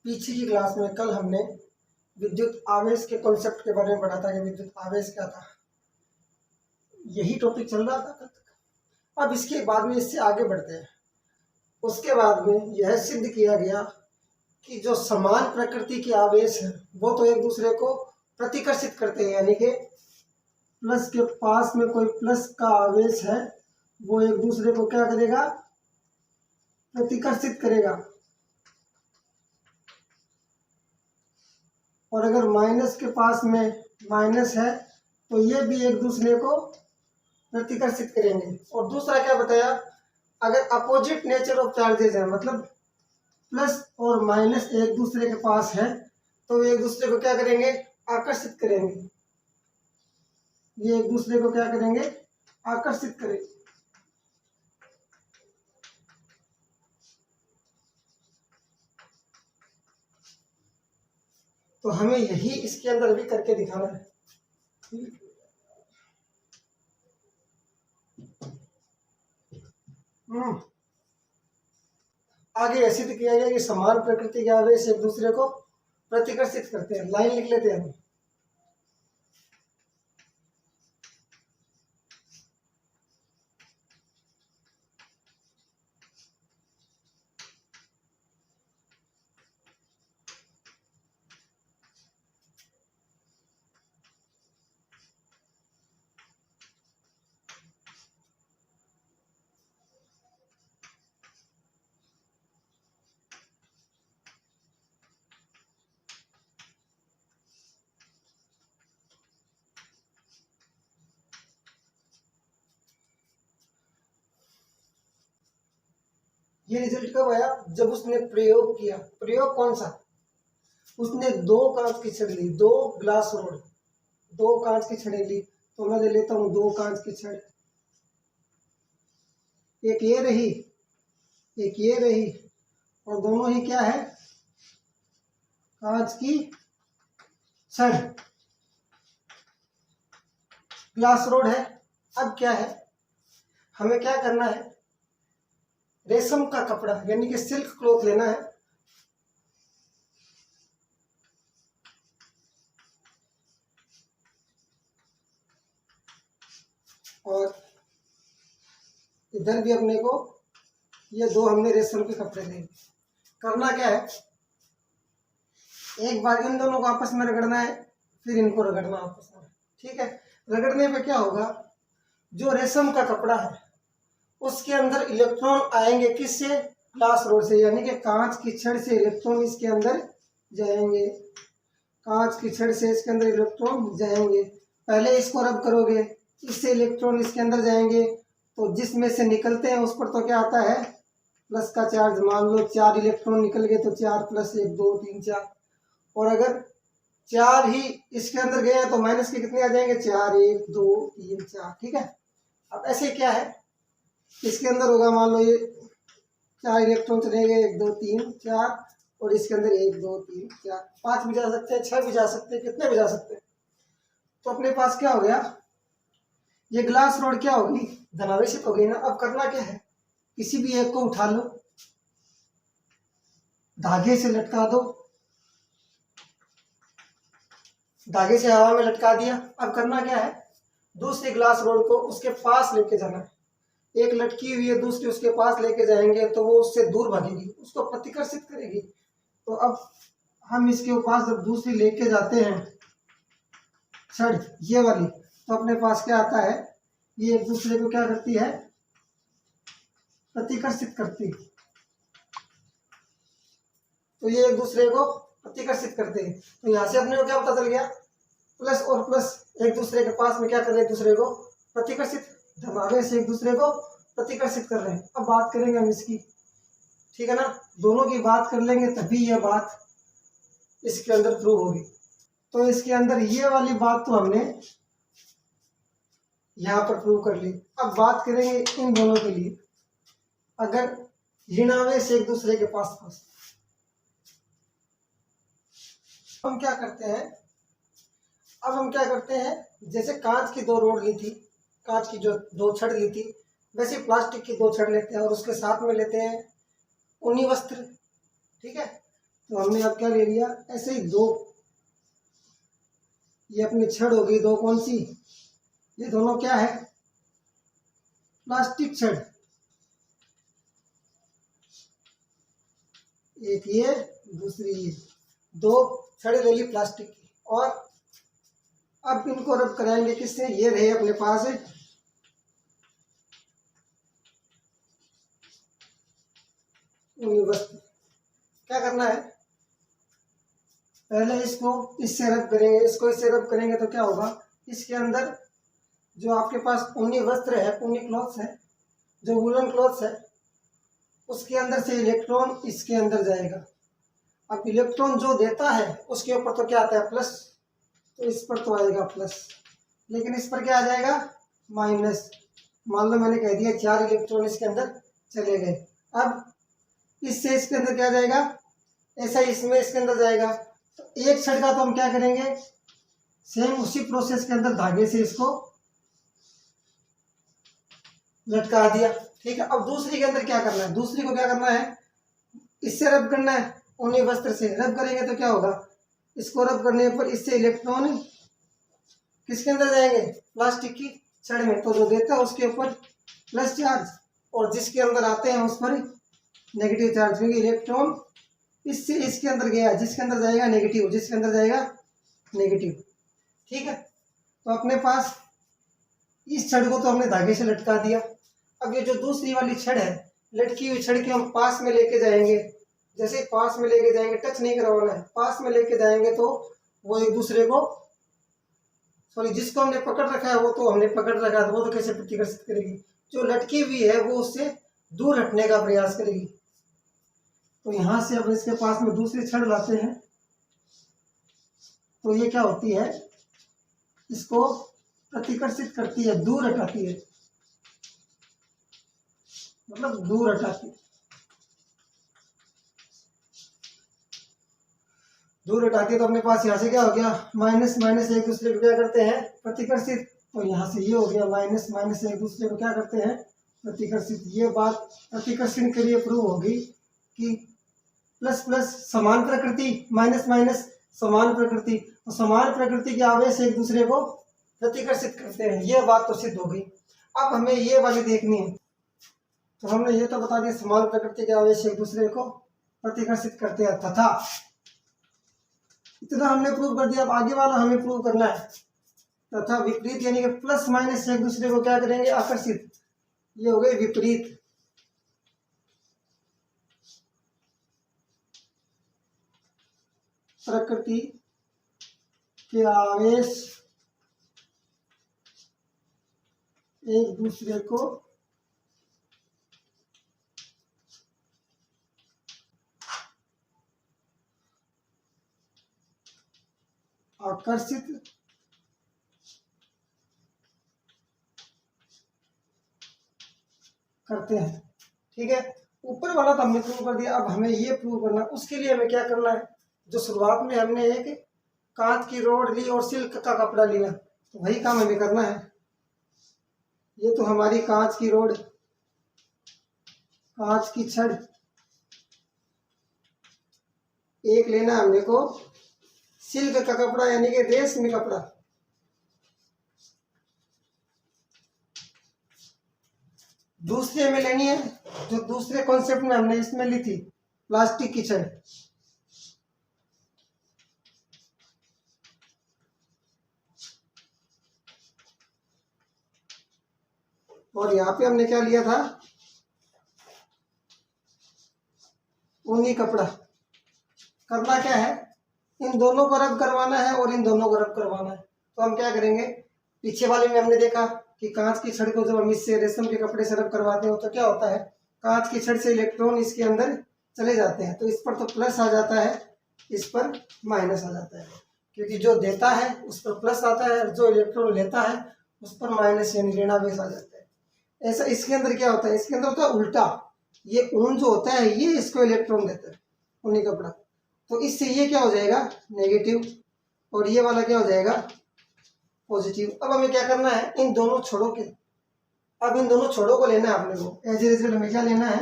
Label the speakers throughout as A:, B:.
A: पीछे की क्लास में कल हमने विद्युत आवेश के कॉन्सेप्ट के बारे में पढ़ा था कि विद्युत आवेश क्या था। यही टॉपिक चल रहा था कल तक। अब इसके बाद में इससे आगे बढ़ते हैं। उसके बाद में यह सिद्ध किया गया कि जो समान प्रकृति के आवेश हैं वो तो एक दूसरे को प्रतिकर्षित करते हैं, यानी कि प्लस के पास में कोई प्लस का आवेश है वो एक दूसरे को क्या करेगा, प्रतिकर्षित करेगा। और अगर माइनस के पास में माइनस है तो ये भी एक दूसरे को प्रतिकर्षित करेंगे। और दूसरा क्या बताया, अगर अपोजिट नेचर ऑफ चार्जेस है, मतलब प्लस और माइनस एक दूसरे के पास है तो एक दूसरे को क्या करेंगे, आकर्षित करेंगे। ये एक दूसरे को क्या करेंगे, आकर्षित करेंगे। तो हमें यही इसके अंदर भी करके दिखाना है। आगे ऐसे तो किया गया कि समान प्रकृति के आवेश एक दूसरे को प्रतिकर्षित करते हैं। लाइन लिख लेते हैं। ये रिजल्ट कब आया, जब उसने प्रयोग किया। प्रयोग कौन सा, उसने दो कांच की छड़ ली, दो ग्लास रोड, दो कांच की छड़ें ली। तो मैं ले लेता हूं दो कांच की छड़, एक ये रही एक ये रही, और दोनों ही क्या है, कांच की छड़, ग्लास रोड है। अब क्या है, हमें क्या करना है, रेशम का कपड़ा यानी कि सिल्क क्लॉथ लेना है। और इधर भी अपने को ये दो हमने रेशम के कपड़े लेंगे। करना क्या है, एक बार इन दोनों को आपस में रगड़ना है, फिर इनको रगड़ना आपस में, ठीक है। रगड़ने पे क्या होगा, जो रेशम का कपड़ा है उसके अंदर इलेक्ट्रॉन आएंगे, किससे, ग्लास रोड से, यानी कि कांच की छड़ से इलेक्ट्रॉन इसके अंदर जाएंगे। कांच की छड़ से इसके अंदर इलेक्ट्रॉन जाएंगे। पहले इसको रब करोगे, इससे इलेक्ट्रॉन इसके अंदर जाएंगे, तो जिसमें से निकलते हैं उस पर तो क्या आता है, प्लस का चार्ज। मान लो 4 इलेक्ट्रॉन निकल गए तो 4 + 1 2 3 4। और अगर 4 ही इसके अंदर गए हैं तो माइनस के कितने आ जाएंगे, 4 1 2 3 4, ठीक है। अब ऐसे क्या है, इसके अंदर होगा, मान लो ये 4 इलेक्ट्रॉन चले गए, 1 2 3 4, और इसके अंदर 1 2 3 4 5 भी जा सकते हैं, 6 भी जा सकते हैं, कितने भी जा सकते हैं। तो अपने पास क्या हो गया, ये ग्लास रोड क्या होगी, धनावेशित हो गई ना। अब करना क्या है, किसी भी एक को उठा लो, धागे से लटका दो, धागे से हवा में लटका दिया। अब करना क्या है, दूसरी ग्लास रोड को उसके पास लेके जाना है। एक लटकी हुई है, दूसरी उसके पास लेके जाएंगे तो वो उससे दूर भागेगी, उसको प्रतिकर्षित करेगी। तो अब हम इसके पास जब दूसरी लेके जाते हैं छड़ ये वाली, तो अपने पास क्या आता है, ये एक दूसरे को क्या करती है, प्रतिकर्षित करती। तो ये एक दूसरे को प्रतिकर्षित करते हैं। तो यहाँ से अपने को क्या पता चल गया, प्लस और प्लस एक दूसरे के पास में क्या कर रहे हैं, एक दूसरे को प्रतिकर्षित, धनावेश से एक दूसरे को प्रतिकर्षित कर रहे हैं। अब बात करेंगे हम इसकी, ठीक है ना। दोनों की बात कर लेंगे तभी यह बात इसके अंदर प्रूव होगी। तो इसके अंदर ये वाली बात तो हमने यहाँ पर प्रूव कर ली। अब बात करेंगे इन दोनों के लिए, अगर ऋणावेश एक दूसरे के पास हम क्या करते हैं, अब हम क्या करते हैं, जैसे कांच की 2 रोड ली थी, कांच की जो 2 छड़ ली थी, वैसे प्लास्टिक की 2 छड़ लेते हैं और उसके साथ में लेते हैं ऊनी वस्त्र, ठीक है। तो हमने अब क्या ले लिया, ऐसे ही दो, ये अपनी छड़ हो गई दो, कौन सी, ये दोनों क्या है, प्लास्टिक छड़, एक ये दूसरी ये, दो छड़े ले ली प्लास्टिक की। और अब इनको रब कराएंगे किससे, ये रहे अपने पास वस्तु। क्या करना है, पहले इसको इससे रब करेंगे, इसको इससे रब करेंगे तो क्या होगा, इसके अंदर जो आपके पास ऊनी वस्त्र है, ऊनी क्लॉथ्स है, जो वूलन क्लॉथ्स है, उसके अंदर से इलेक्ट्रॉन इसके अंदर जाएगा। अब इलेक्ट्रॉन जो देता है उसके ऊपर तो क्या आता है, प्लस, तो इस पर तो आएगा प्लस, लेकिन इस पर क्या आ जाएगा, माइनस। मान लो मैंने कह दिया 4 इलेक्ट्रॉन इसके अंदर चले गए। अब इससे इसके अंदर क्या जाएगा, ऐसा इसमें इसके अंदर जाएगा। तो एक छड़ का तो हम क्या करेंगे, सेम उसी प्रोसेस के अंदर धागे से इसको लटका दिया, ठीक है। अब दूसरी के अंदर क्या करना है, दूसरी को क्या करना है, इससे रब करना है, ऊनी वस्त्र से रब करेंगे तो क्या होगा, इसको रब करने पर इससे इलेक्ट्रॉन किसके अंदर जाएंगे, प्लास्टिक की छड़ में, तो जो देता है उसके ऊपर प्लस चार्ज, और जिसके अंदर आते हैं उस पर नेगेटिव चार्ज, क्योंकि इलेक्ट्रॉन इससे इसके अंदर गया, जिसके अंदर जाएगा नेगेटिव, जिसके अंदर जाएगा नेगेटिव, ठीक है। तो अपने पास इस छड़ को तो हमने धागे से लटका दिया। अब ये जो दूसरी वाली छड़ है, लटकी हुई छड़ के हम पास में लेके जाएंगे, जैसे पास में लेके जाएंगे, टच नहीं करवाना है, पास में लेके जाएंगे तो वो एक दूसरे को, सॉरी जिसको हमने पकड़ रखा है वो तो हमने पकड़ रखा है, वो तो कैसे प्रतिकर्षित करेगी, जो लटकी हुई है वो उससे दूर हटने का प्रयास करेगी। तो यहाँ से अब इसके पास में दूसरी छड़ लाते हैं, तो ये क्या होती है, इसको प्रतिकर्षित करती है, दूर हटाती है, मतलब दूर हटाती है, दूर हटाती है। तो अपने पास यहाँ से क्या हो गया, माइनस माइनस एक दूसरे को क्या करते हैं, प्रतिकर्षित। तो यहाँ से ये हो गया माइनस माइनस एक दूसरे को क्या करते हैं, प्रतिकर्षित। ये बात प्रतिकर्षण के लिए प्रूव होगी कि प्लस प्लस समान प्रकृति, माइनस माइनस समान प्रकृति, तो समान प्रकृति के आवेश एक दूसरे को प्रतिकर्षित करते हैं, ये बात तो सिद्ध हो गई। अब हमें ये वाली देखनी है, तो हमने ये तो बता दिया समान प्रकृति के आवेश एक दूसरे को प्रतिकर्षित करते हैं, तथा इतना हमने प्रूव कर दिया। अब आगे वाला हमें प्रूव करना है, तथा विपरीत, यानी कि प्लस माइनस एक दूसरे को क्या करेंगे, आकर्षित। ये हो गए विपरीत। प्रकृति के आवेश एक दूसरे को आकर्षित करते हैं, ठीक है। ऊपर वाला तो हमने प्रूव कर दिया, अब हमें ये प्रूव करना है। उसके लिए हमें क्या करना है, जो शुरुआत में हमने एक कांच की रोड ली और सिल्क का कपड़ा लिया, तो वही काम हमें करना है। ये तो हमारी कांच की रोड, कांच की छड़, एक लेना हमने को सिल्क का कपड़ा यानी कि रेशमी कपड़ा, दूसरे में लेनी है जो दूसरे कॉन्सेप्ट में हमने इसमें ली थी, प्लास्टिक की छड़। और यहाँ पे हमने क्या लिया था, ऊनी कपड़ा। करना क्या है, इन दोनों को रब करवाना है और इन दोनों को रब करवाना है। तो हम क्या करेंगे, पीछे वाले में हमने देखा कि कांच की छड़ को जब हम इससे रेशम के कपड़े से रब करवाते हो तो क्या होता है, कांच की छड़ से इलेक्ट्रॉन इसके अंदर चले जाते हैं, तो इस पर तो प्लस आ जाता है, इस पर माइनस आ जाता है, क्योंकि जो देता है उस पर प्लस आता है, जो इलेक्ट्रॉन लेता है उस पर माइनस यानी ऋणावेश आ जाता है। ऐसा इसके अंदर क्या होता है, इसके अंदर होता है उल्टा, ये ऊन जो होता है ये इसको इलेक्ट्रॉन देता है, ऊनी कपड़ा, तो इससे ये क्या हो जाएगा, नेगेटिव, और ये वाला क्या हो जाएगा, पॉजिटिव। अब हमें क्या करना है, इन दोनों छोरों के, अब इन दोनों छोरों को लेना है अपने को, एज ए रिजल्ट हमें क्या लेना है,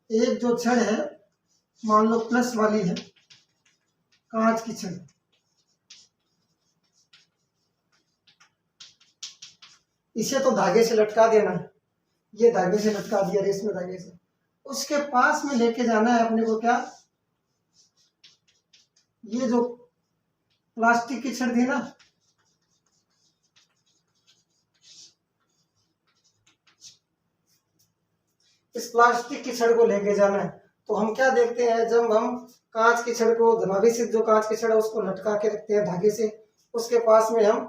A: एक जो छड़ है मान लो प्लस वाली है कांच की छड़, इसे तो धागे से लटका देना है, ये धागे से लटका दिया रेशमी धागे से। उसके पास में लेके जाना है अपने को क्या, ये जो प्लास्टिक की छड़ थी ना, इस प्लास्टिक की छड़ को लेके जाना है। तो हम क्या देखते हैं, जब हम कांच की छड़ को, धनाभिषिक्त जो कांच की छड़ है उसको लटका के रखते हैं धागे से, उसके पास में हम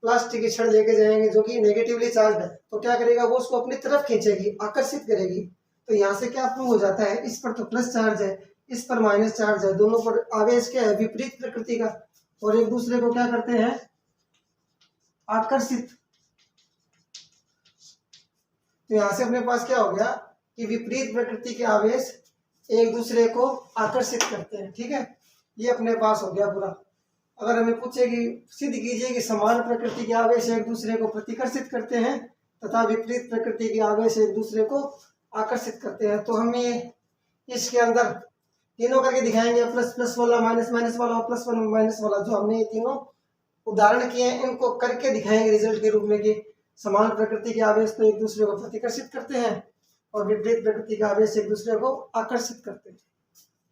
A: प्लास्टिक की छड़ लेके जाएंगे जो कि नेगेटिवली चार्ज है, तो क्या करेगा वो उसको अपनी तरफ खींचेगी, आकर्षित करेगी। तो यहाँ से क्या प्रूव हो जाता है, इस पर तो प्लस चार्ज है, इस पर माइनस चार्ज है, दोनों पर आवेश क्या है, विपरीत प्रकृति का, और एक दूसरे को क्या करते हैं, आकर्षित। तो यहाँ से अपने पास क्या हो गया कि विपरीत प्रकृति के आवेश एक दूसरे को आकर्षित करते हैं। ठीक है, ये अपने पास हो गया पूरा। अगर हमें पूछेगी, सिद्ध कीजिए कि समान प्रकृति के आवेश एक दूसरे को प्रतिकर्षित करते हैं तथा विपरीत प्रकृति के आवेश एक दूसरे को आकर्षित करते हैं, तो हमें इसके अंदर तीनों करके दिखाएंगे, प्लस प्लस वाला, माइनस माइनस वाला और प्लस वन माइनस वाला। जो हमने ये तीनों उदाहरण किए हैं इनको करके दिखाएंगे रिजल्ट के रूप में कि समान प्रकृति के आवेश तो एक दूसरे को प्रतिकर्षित करते हैं और विपरीत प्रकृति के आवेश एक दूसरे को आकर्षित करते हैं।